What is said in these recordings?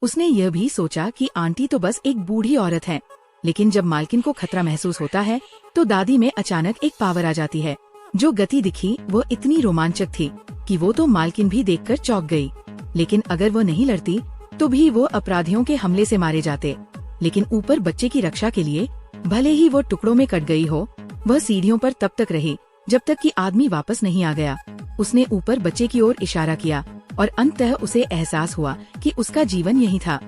उसने यह भी सोचा कि आंटी तो बस एक बूढ़ी औरत है, लेकिन जब मालकिन को खतरा महसूस होता है तो दादी में अचानक एक पावर आ जाती है। जो गति दिखी वो इतनी रोमांचक थी कि वो तो मालकिन भी देखकर चौंक गई। लेकिन अगर वो नहीं लड़ती तो भी वो अपराधियों के हमले से मारे जाते। लेकिन ऊपर बच्चे की रक्षा के लिए भले ही वो टुकड़ों में कट गई हो, वह सीढ़ियों पर तब तक रही जब तक कि आदमी वापस नहीं आ गया। उसने ऊपर बच्चे की ओर इशारा किया और अंततः उसे एहसास हुआ कि उसका जीवन यही था।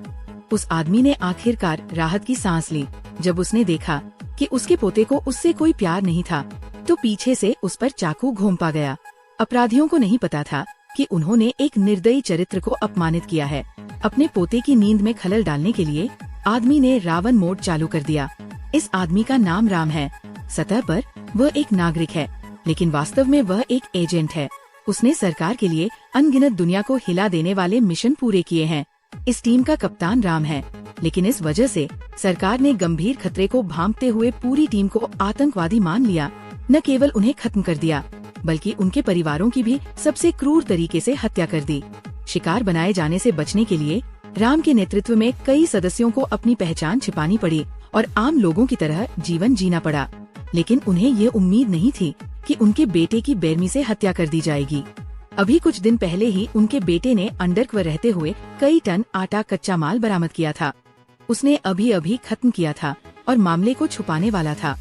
उस आदमी ने आखिरकार राहत की सांस ली जब उसने देखा कि उसके पोते को उससे कोई प्यार नहीं था, तो पीछे से उस पर चाकू घोंपा गया। अपराधियों को नहीं पता था कि उन्होंने एक निर्दयी चरित्र को अपमानित किया है। अपने पोते की नींद में खलल डालने के लिए आदमी ने रावण मोड चालू कर दिया। इस आदमी का नाम राम है। सतह पर वह एक नागरिक है, लेकिन वास्तव में वह एक एजेंट है। उसने सरकार के लिए अनगिनत दुनिया को हिला देने वाले मिशन पूरे किए हैं। इस टीम का कप्तान राम है, लेकिन इस वजह से सरकार ने गंभीर खतरे को भांपते हुए पूरी टीम को आतंकवादी मान लिया। न केवल उन्हें खत्म कर दिया, बल्कि उनके परिवारों की भी सबसे क्रूर तरीके से हत्या कर दी। शिकार बनाए जाने से बचने के लिए राम के नेतृत्व में कई सदस्यों को अपनी पहचान छिपानी पड़ी और आम लोगों की तरह जीवन जीना पड़ा। लेकिन उन्हें ये उम्मीद नहीं थी कि उनके बेटे की बेरहमी से हत्या कर दी जाएगी। अभी कुछ दिन पहले ही उनके बेटे ने अंडरकवर रहते हुए कई टन आटा कच्चा माल बरामद किया था। उसने अभी अभी खत्म किया था और मामले को छुपाने वाला था।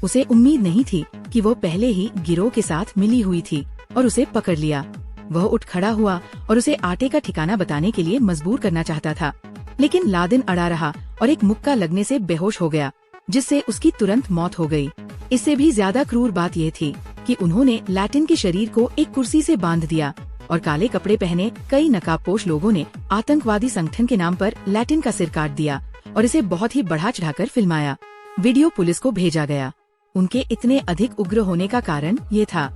उसे उम्मीद नहीं थी कि वो पहले ही गिरोह के साथ मिली हुई थी और उसे पकड़ लिया। वह उठ खड़ा हुआ और उसे आटे का ठिकाना बताने के लिए मजबूर करना चाहता था, लेकिन लादेन अड़ा रहा और एक मुक्का लगने से बेहोश हो गया, जिससे उसकी तुरंत मौत हो गई। इससे भी ज्यादा क्रूर बात यह थी कि उन्होंने लैटिन के शरीर को एक कुर्सी से बांध दिया और काले कपड़े पहने कई नकाबपोश लोगों ने आतंकवादी संगठन के नाम पर लैटिन का सिर काट दिया और इसे बहुत ही बढ़ा चढ़ाकर फिल्माया। वीडियो पुलिस को भेजा गया। उनके इतने अधिक उग्र होने का कारण ये था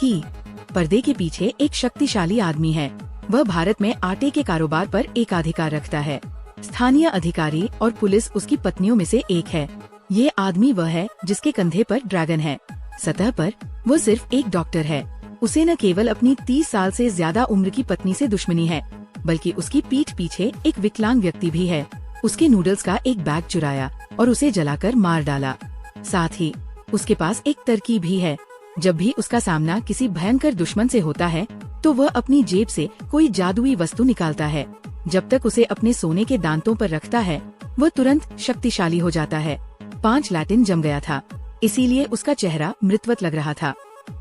कि पर्दे के पीछे एक शक्तिशाली आदमी है। वह भारत में आटे के कारोबार पर एकाधिकार रखता है। स्थानीय अधिकारी और पुलिस उसकी पत्नियों में से एक है। ये आदमी वह है जिसके कंधे पर ड्रैगन है। सतह पर वो सिर्फ एक डॉक्टर है। उसे न केवल अपनी 30 साल से ज्यादा उम्र की पत्नी से दुश्मनी है, बल्कि उसकी पीठ पीछे एक विकलांग व्यक्ति भी है। उसके नूडल्स का एक बैग चुराया और उसे जलाकर मार डाला। साथ ही उसके पास एक तरकीब भी है। जब भी उसका सामना किसी भयंकर दुश्मन से होता है तो वह अपनी जेब से कोई जादुई वस्तु निकालता है। जब तक उसे अपने सोने के दांतों पर रखता है वह तुरंत शक्तिशाली हो जाता है। 5 लैटिन जम गया था, इसीलिए उसका चेहरा मृतवत लग रहा था।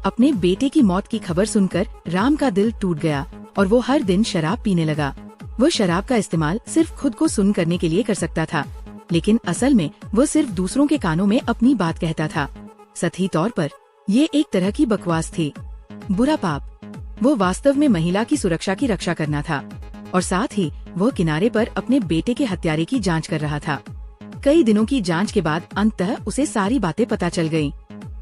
अपने बेटे की मौत की खबर सुनकर राम का दिल टूट गया और वो हर दिन शराब पीने लगा। वो शराब का इस्तेमाल सिर्फ खुद को सुन्न करने के लिए कर सकता था, लेकिन असल में वो सिर्फ दूसरों के कानों में अपनी बात कहता था। सतही तौर पर ये एक तरह की बकवास थी। बुरा पाप। वो वास्तव में महिला की सुरक्षा की रक्षा करना था और साथ ही वो किनारे पर अपने बेटे के हत्यारे की जांच कर रहा था। कई दिनों की जांच के बाद अंततः उसे सारी बातें पता चल गयीं।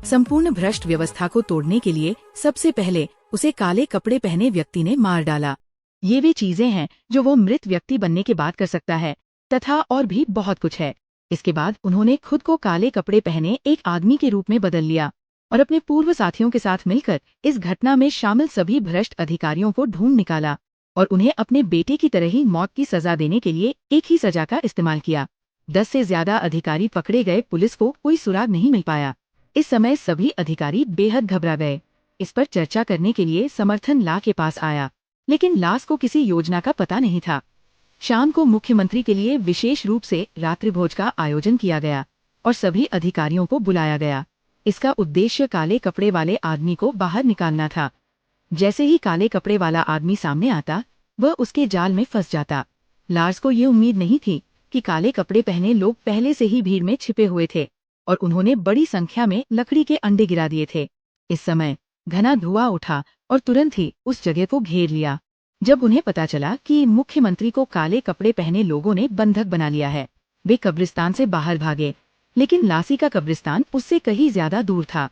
संपूर्ण भ्रष्ट व्यवस्था को तोड़ने के लिए सबसे पहले उसे काले कपड़े पहने व्यक्ति ने मार डाला। ये वे चीजें हैं जो वो मृत व्यक्ति बनने के बाद कर सकता है, तथा और भी बहुत कुछ है। इसके बाद उन्होंने खुद को काले कपड़े पहने एक आदमी के रूप में बदल लिया और अपने पूर्व साथियों के साथ मिलकर इस घटना में शामिल सभी भ्रष्ट अधिकारियों को ढूंढ निकाला और उन्हें अपने बेटे की तरह ही मौत की सजा देने के लिए एक ही सजा का इस्तेमाल किया। 10 से ज्यादा अधिकारी पकड़े गए। पुलिस को कोई सुराग नहीं मिल पाया। इस समय सभी अधिकारी बेहद घबरा गए। इस पर चर्चा करने के लिए समर्थन ला के पास आया, लेकिन लास को किसी योजना का पता नहीं था। शाम को मुख्यमंत्री के लिए विशेष रूप से रात्रि भोज का आयोजन किया गया और सभी अधिकारियों को बुलाया गया। इसका उद्देश्य काले कपड़े वाले आदमी को बाहर निकालना था। जैसे ही काले कपड़े वाला आदमी सामने आता वह उसके जाल में फंस जाता। लार्स को ये उम्मीद नहीं थी कि काले कपड़े पहने लोग पहले से ही भीड़ में छिपे हुए थे और उन्होंने बड़ी संख्या में लकड़ी के अंडे गिरा दिए थे। इस समय घना धुआं उठा और तुरंत ही उस जगह को घेर लिया। जब उन्हें पता चला कि मुख्यमंत्री को काले कपड़े पहने लोगों ने बंधक बना लिया है, वे कब्रिस्तान से बाहर भागे, लेकिन लासी का कब्रिस्तान उससे कहीं ज्यादा दूर था।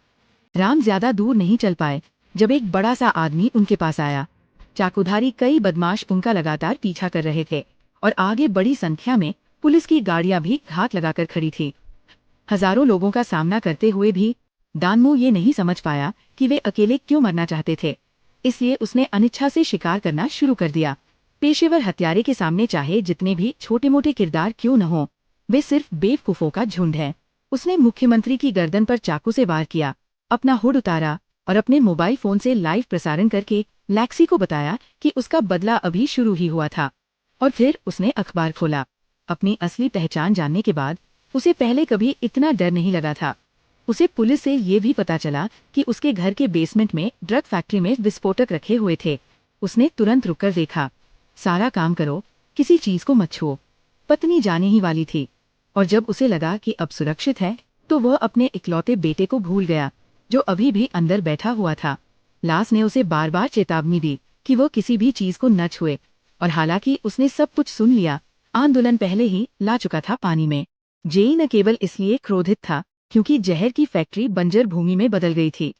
राम ज्यादा दूर नहीं चल पाए जब एक बड़ा सा आदमी उनके पास आया। चाकूधारी कई बदमाश उनका लगातार पीछा कर रहे थे और आगे बड़ी संख्या में पुलिस की गाड़ियां भी घात लगाकर खड़ी थी। हजारों लोगों का सामना करते हुए भी दानमू ये नहीं समझ पाया कि वे अकेले क्यों मरना चाहते थे, इसलिए उसने अनिच्छा से शिकार करना शुरू कर दिया। पेशेवर हत्यारे के सामने चाहे जितने भी छोटे मोटे किरदार क्यों न हो, वे सिर्फ बेवकूफों का झुंड है। उसने मुख्यमंत्री की गर्दन पर चाकू से वार किया, अपना हुड उतारा और अपने मोबाइल फोन से लाइव प्रसारण करके लैक्सी को बताया कि उसका बदला अभी शुरू ही हुआ था। और फिर उसने अखबार खोला। अपनी असली पहचान जानने के बाद उसे पहले कभी इतना डर नहीं लगा था। उसे पुलिस से ये भी पता चला कि उसके घर के बेसमेंट में ड्रग फैक्ट्री में विस्फोटक रखे हुए थे। उसने तुरंत रुककर देखा। सारा काम करो, किसी चीज को मत छुओ। पत्नी जाने ही वाली थी और जब उसे लगा कि अब सुरक्षित है तो वह अपने इकलौते बेटे को भूल गया जो अभी भी अंदर बैठा हुआ था। लास ने उसे बार बार चेतावनी दी कि वह किसी भी चीज को न छुए और हालांकि उसने सब कुछ सुन लिया, आंदोलन पहले ही ला चुका था पानी में। जेई न केवल इसलिए क्रोधित था क्योंकि जहर की फैक्ट्री बंजर भूमि में बदल गई थी,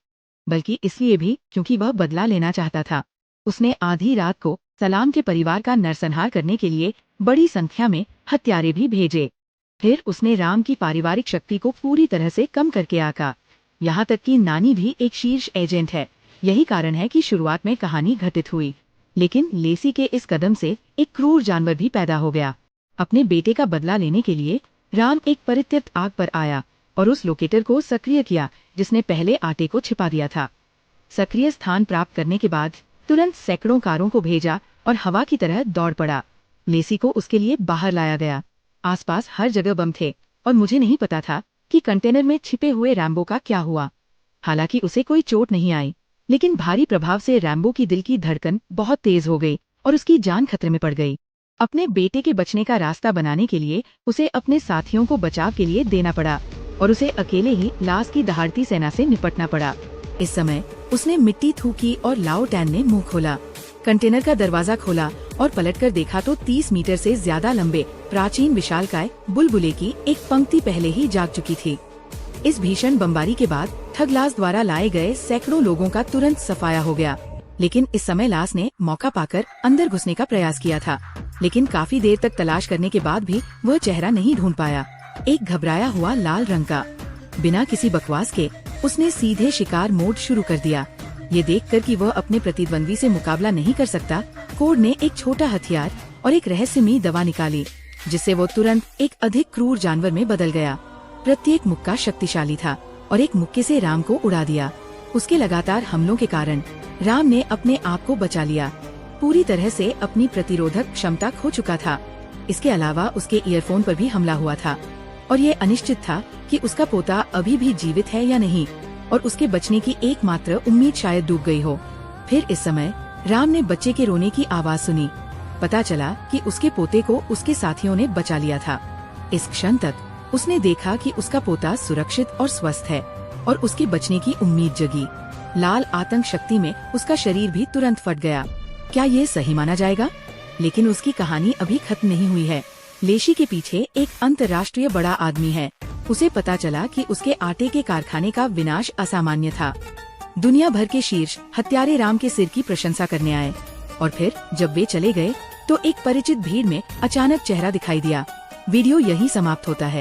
बल्कि इसलिए भी क्योंकि वह बदला लेना चाहता था। उसने आधी रात को सलाम के परिवार का नरसंहार करने के लिए बड़ी संख्या में हत्यारे भी भेजे। फिर उसने राम की पारिवारिक शक्ति को पूरी तरह से कम करके आका। यहाँ तक कि नानी भी एक शीर्ष एजेंट है। यही कारण है कि शुरुआत में कहानी घटित हुई, लेकिन लेसी के इस कदम से एक क्रूर जानवर भी पैदा हो गया। अपने बेटे का बदला लेने के लिए राम एक परित्यक्त आग पर आया और उस लोकेटर को सक्रिय किया जिसने पहले आटे को छिपा दिया था। सक्रिय स्थान प्राप्त करने के बाद तुरंत सैकड़ों कारों को भेजा और हवा की तरह दौड़ पड़ा। लेसी को उसके लिए बाहर लाया गया। आसपास हर जगह बम थे और मुझे नहीं पता था कि कंटेनर में छिपे हुए रैम्बो का क्या हुआ। हालांकि उसे कोई चोट नहीं आई, लेकिन भारी प्रभाव से रैम्बो की दिल की धड़कन बहुत तेज हो गई और उसकी जान खतरे में पड़ गई। अपने बेटे के बचने का रास्ता बनाने के लिए उसे अपने साथियों को बचाव के लिए देना पड़ा और उसे अकेले ही लास की दहाड़ती सेना से निपटना पड़ा। इस समय उसने मिट्टी थूकी और लाओ टैन ने मुंह खोला। कंटेनर का दरवाजा खोला और पलटकर देखा तो 30 मीटर से ज्यादा लंबे प्राचीन विशालकाय बुलबुले की एक पंक्ति पहले ही जाग चुकी थी। इस भीषण बमबारी के बाद ठग लास द्वारा लाए गए सैकड़ों लोगों का तुरंत सफाया हो गया, लेकिन इस समय लास ने मौका पाकर अंदर घुसने का प्रयास किया था, लेकिन काफी देर तक तलाश करने के बाद भी वह चेहरा नहीं ढूंढ पाया। एक घबराया हुआ लाल रंग का। बिना किसी बकवास के उसने सीधे शिकार मोड शुरू कर दिया। ये देखकर कि वह अपने प्रतिद्वंदी से मुकाबला नहीं कर सकता, कोड ने एक छोटा हथियार और एक रहस्यमयी दवा निकाली, जिससे वो तुरंत एक अधिक क्रूर जानवर में बदल गया। प्रत्येक मुक्का शक्तिशाली था और एक मुक्के से राम को उड़ा दिया। उसके लगातार हमलों के कारण राम ने अपने आप को बचा लिया। पूरी तरह से अपनी प्रतिरोधक क्षमता खो चुका था। इसके अलावा उसके ईयरफोन पर भी हमला हुआ था और ये अनिश्चित था कि उसका पोता अभी भी जीवित है या नहीं, और उसके बचने की एकमात्र उम्मीद शायद डूब गई हो। फिर इस समय राम ने बच्चे के रोने की आवाज सुनी। पता चला कि उसके पोते को उसके साथियों ने बचा लिया था। इस क्षण तक उसने देखा कि उसका पोता सुरक्षित और स्वस्थ है और उसके बचने की उम्मीद जगी। लाल आतंक शक्ति में उसका शरीर भी तुरंत फट गया। क्या ये सही माना जाएगा? लेकिन उसकी कहानी अभी खत्म नहीं हुई है। लेशी के पीछे एक अंतर्राष्ट्रीय बड़ा आदमी है। उसे पता चला कि उसके आटे के कारखाने का विनाश असामान्य था। दुनिया भर के शीर्ष हत्यारे राम के सिर की प्रशंसा करने आए और फिर जब वे चले गए तो एक परिचित भीड़ में अचानक चेहरा दिखाई दिया। वीडियो यहीं समाप्त होता है।